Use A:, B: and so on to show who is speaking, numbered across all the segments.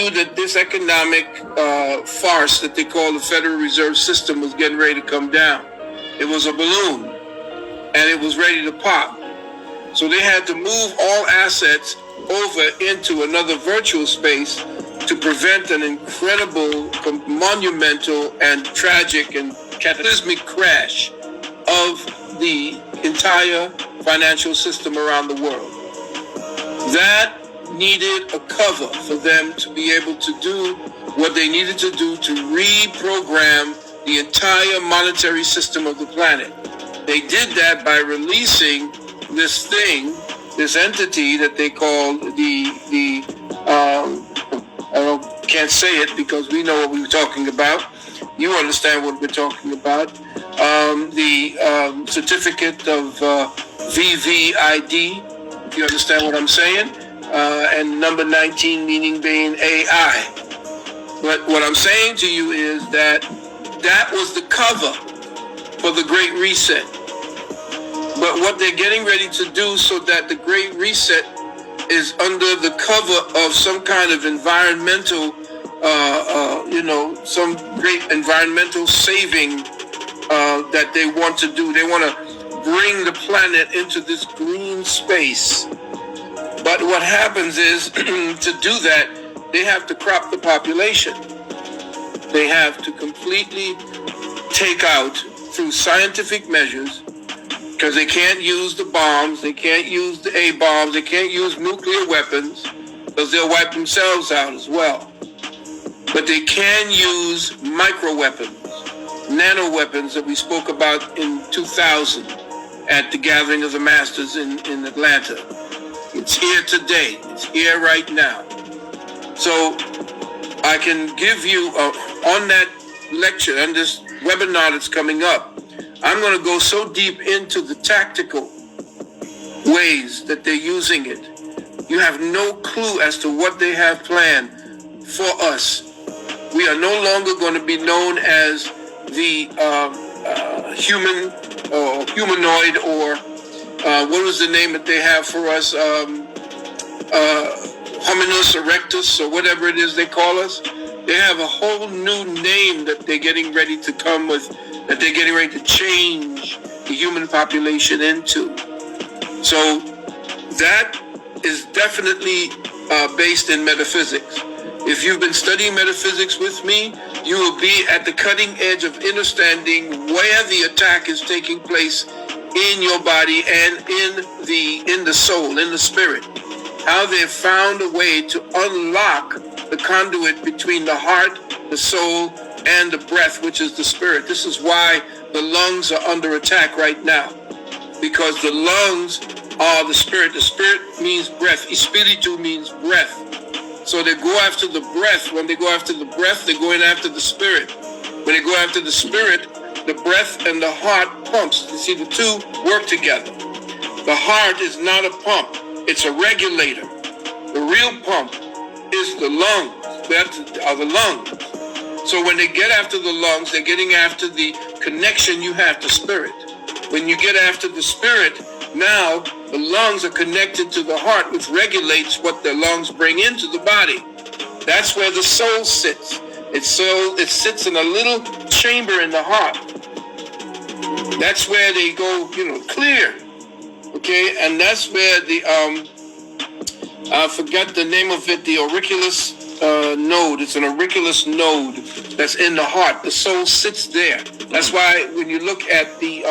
A: knew that this economic farce that they call the Federal Reserve System was getting ready to come down. It was a balloon, and it was ready to pop. So they had to move all assets over into another virtual space to prevent an incredible, monumental, and tragic and cataclysmic crash of the entire financial system around the world. That needed a cover for them to be able to do what they needed to do to reprogram the entire monetary system of the planet. They did that by releasing this thing, this entity that they call can't say it because we know what we were talking about. You understand what we're talking about. The certificate of VVID, if you understand what I'm saying, and number 19 meaning being AI. But what I'm saying to you is that that was the cover for the Great Reset. But what they're getting ready to do so that the Great Reset is under the cover of some kind of environmental, some great environmental saving that they want to do. They want to bring the planet into this green space. But what happens is, to do that, they have to crop the population. They have to completely take out, through scientific measures, because they can't use the bombs, they can't use the A-bombs, they can't use nuclear weapons, because they'll wipe themselves out as well. But they can use micro-weapons, nano-weapons that we spoke about in 2000 at the Gathering of the Masters in Atlanta. It's here today. It's here right now. So I can give you, on that lecture and this webinar that's coming up, I'm going to go so deep into the tactical ways that they're using it. You have no clue as to what they have planned for us. We are no longer going to be known as the human or humanoid, or what was the name that they have for us? Hominus erectus, or whatever it is they call us. They have a whole new name that they're getting ready to come with, that they're getting ready to change the human population into. So that is definitely based in metaphysics. If you've been studying metaphysics with me, you will be at the cutting edge of understanding where the attack is taking place in your body and in the soul, in the spirit. How they've found a way to unlock the conduit between the heart, the soul, and the breath, which is the spirit. This is why the lungs are under attack right now, because the lungs are the spirit. The spirit means breath. Espiritu means breath. So they go after the breath. When they go after the breath, they're going after the spirit. When they go after the spirit, the breath and the heart pumps. You see, the two work together. The heart is not a pump. It's a regulator. The real pump is the lungs. That are the lungs. So when they get after the lungs, they're getting after the connection you have to spirit. When you get after the spirit, now the lungs are connected to the heart, which regulates what the lungs bring into the body. That's where the soul sits. It sits in a little chamber in the heart. That's where they go, clear. Okay, and that's where the I forgot the name of it, the auriculus node. It's an auriculus node that's in the heart. The soul sits there. That's why when you look at the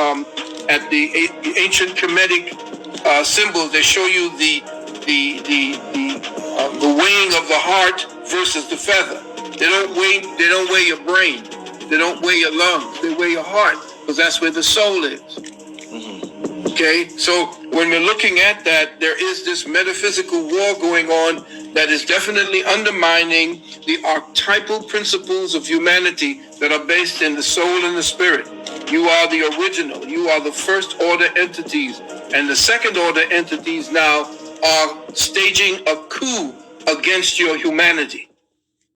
A: ancient Kemetic symbols, they show you the weighing of the heart versus the feather. They don't weigh your brain. They don't weigh your lungs. They weigh your heart, because that's where the soul is. Okay, so when we're looking at that, there is this metaphysical war going on that is definitely undermining the archetypal principles of humanity that are based in the soul and the spirit. You are the original. You are the first order entities. And the second order entities now are staging a coup against your humanity.